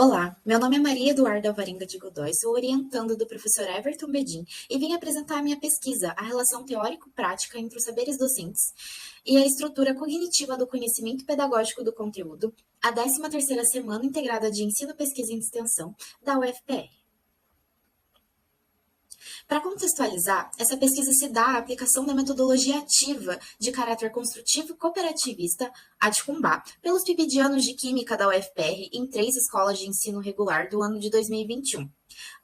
Olá, meu nome é Maria Eduarda Alvarenga de Godoy, sou orientanda do professor Everton Bedin e vim apresentar a minha pesquisa, a relação teórico-prática entre os saberes docentes e a estrutura cognitiva do conhecimento pedagógico do conteúdo, a 13ª Semana Integrada de Ensino, Pesquisa e Extensão da UFPR. Para contextualizar, essa pesquisa se dá à aplicação da metodologia ativa de caráter construtivo cooperativista, ADCUMBA, pelos pibidianos de Química da UFPR em 3 escolas de ensino regular do ano de 2021.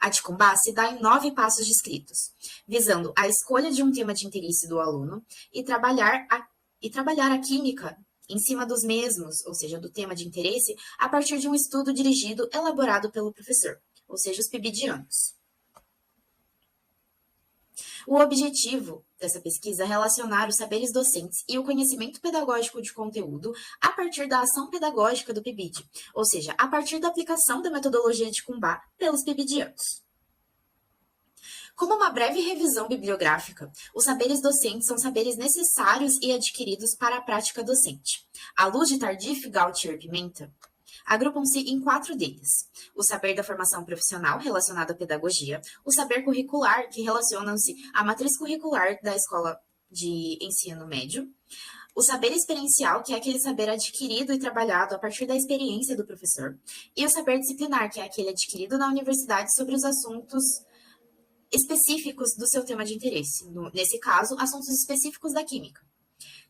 A ADCUMBA se dá em 9 passos descritos, visando a escolha de um tema de interesse do aluno e trabalhar a química em cima dos mesmos, ou seja, do tema de interesse, a partir de um estudo dirigido elaborado pelo professor, ou seja, os pibidianos. O objetivo dessa pesquisa é relacionar os saberes docentes e o conhecimento pedagógico de conteúdo a partir da ação pedagógica do PIBID, ou seja, a partir da aplicação da metodologia de Kumbá pelos pibidianos. Como uma breve revisão bibliográfica, os saberes docentes são saberes necessários e adquiridos para a prática docente. À luz de Tardif, Gautier e Pimenta, agrupam-se em 4 deles: o saber da formação profissional relacionado à pedagogia, o saber curricular, que relacionam-se à matriz curricular da escola de ensino médio, o saber experiencial, que é aquele saber adquirido e trabalhado a partir da experiência do professor, e o saber disciplinar, que é aquele adquirido na universidade sobre os assuntos específicos do seu tema de interesse, nesse caso, assuntos específicos da química.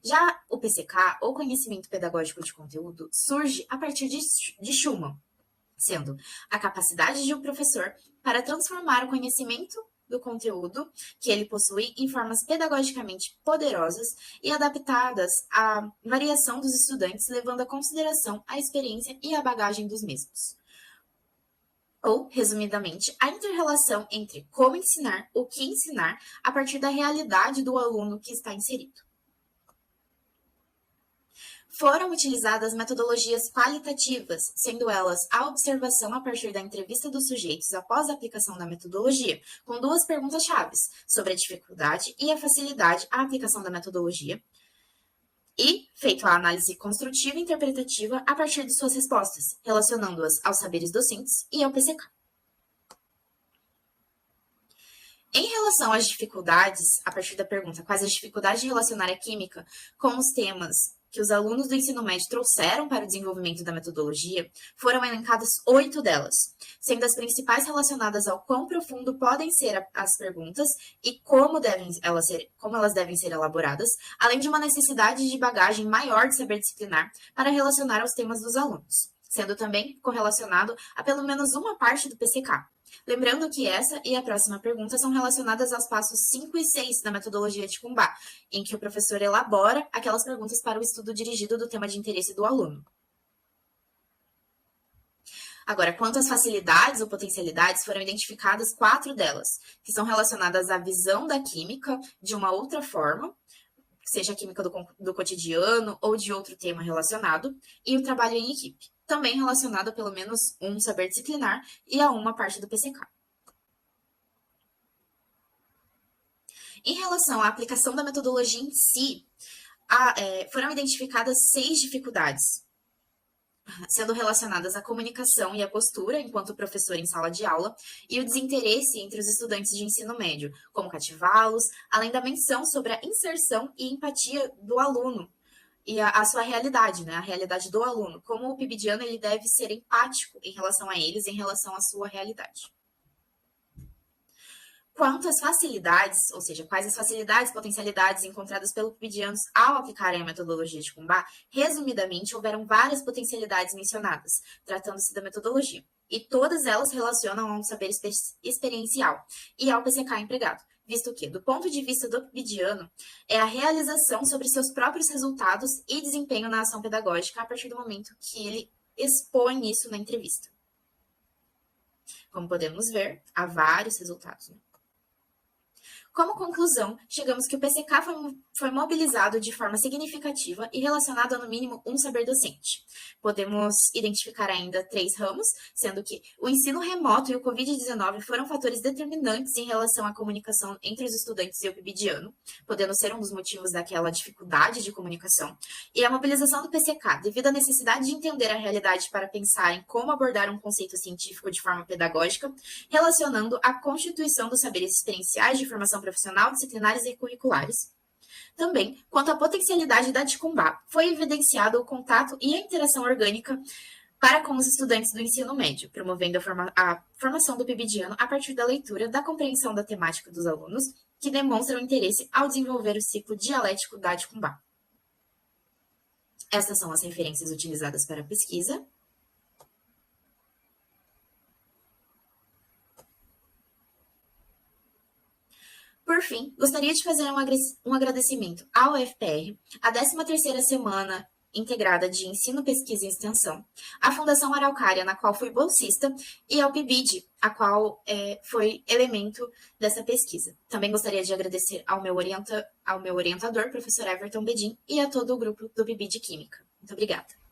Já o PCK, ou Conhecimento Pedagógico de Conteúdo, surge a partir de Schumann, sendo a capacidade de um professor para transformar o conhecimento do conteúdo que ele possui em formas pedagogicamente poderosas e adaptadas à variação dos estudantes, levando à consideração a experiência e a bagagem dos mesmos. Ou, resumidamente, a inter-relação entre como ensinar, o que ensinar, a partir da realidade do aluno que está inserido. Foram utilizadas metodologias qualitativas, sendo elas a observação a partir da entrevista dos sujeitos após a aplicação da metodologia, com 2 perguntas-chave sobre a dificuldade e a facilidade à aplicação da metodologia, e feito a análise construtiva e interpretativa a partir de suas respostas, relacionando-as aos saberes docentes e ao PCK. Em relação às dificuldades, a partir da pergunta quais as dificuldades de relacionar a química com os temas que os alunos do ensino médio trouxeram para o desenvolvimento da metodologia, foram elencadas 8 delas, sendo as principais relacionadas ao quão profundo podem ser as perguntas e como elas devem ser elaboradas, além de uma necessidade de bagagem maior de saber disciplinar para relacionar aos temas dos alunos, sendo também correlacionado a pelo menos uma parte do PCK. Lembrando que essa e a próxima pergunta são relacionadas aos passos 5 e 6 da metodologia de Kumbá, em que o professor elabora aquelas perguntas para o estudo dirigido do tema de interesse do aluno. Agora, quanto às facilidades ou potencialidades, foram identificadas 4 delas, que são relacionadas à visão da química de uma outra forma, seja a química do cotidiano ou de outro tema relacionado, e o trabalho em equipe, também relacionado a pelo menos um saber disciplinar e a uma parte do PCK. Em relação à aplicação da metodologia em si, foram identificadas 6 dificuldades, sendo relacionadas à comunicação e à postura enquanto professor em sala de aula e o desinteresse entre os estudantes de ensino médio, como cativá-los, além da menção sobre a inserção e empatia do aluno e a sua realidade, né? A realidade do aluno, como o pibidiano ele deve ser empático em relação a eles, em relação à sua realidade. Quanto às facilidades, ou seja, quais as facilidades e potencialidades encontradas pelos pibidianos ao aplicarem a metodologia de Kumbá, resumidamente, houveram várias potencialidades mencionadas, tratando-se da metodologia, e todas elas relacionam a um saber experiencial e ao PCK empregado, visto que, do ponto de vista do pibidiano, é a realização sobre seus próprios resultados e desempenho na ação pedagógica a partir do momento que ele expõe isso na entrevista. Como podemos ver, há vários resultados, né? Como conclusão, chegamos que o PCK foi mobilizado de forma significativa e relacionado a no mínimo um saber docente. Podemos identificar ainda 3 ramos, sendo que o ensino remoto e o Covid-19 foram fatores determinantes em relação à comunicação entre os estudantes e o PIBidiano, podendo ser um dos motivos daquela dificuldade de comunicação, e a mobilização do PCK, devido à necessidade de entender a realidade para pensar em como abordar um conceito científico de forma pedagógica, relacionando a constituição dos saberes experienciais de formação profissional, disciplinares e curriculares. Também, quanto à potencialidade da Ticumbá, foi evidenciado o contato e a interação orgânica para com os estudantes do ensino médio, promovendo a formação do PIBidiano a partir da leitura, da compreensão da temática dos alunos, que demonstram interesse ao desenvolver o ciclo dialético da Ticumbá. Estas são as referências utilizadas para a pesquisa. Por fim, gostaria de fazer um agradecimento ao UFPR, a 13ª semana integrada de Ensino, Pesquisa e Extensão, à Fundação Araucária, na qual fui bolsista, e ao PIBID, a qual foi elemento dessa pesquisa. Também gostaria de agradecer ao meu orientador, professor Everton Bedin, e a todo o grupo do PIBID Química. Muito obrigada.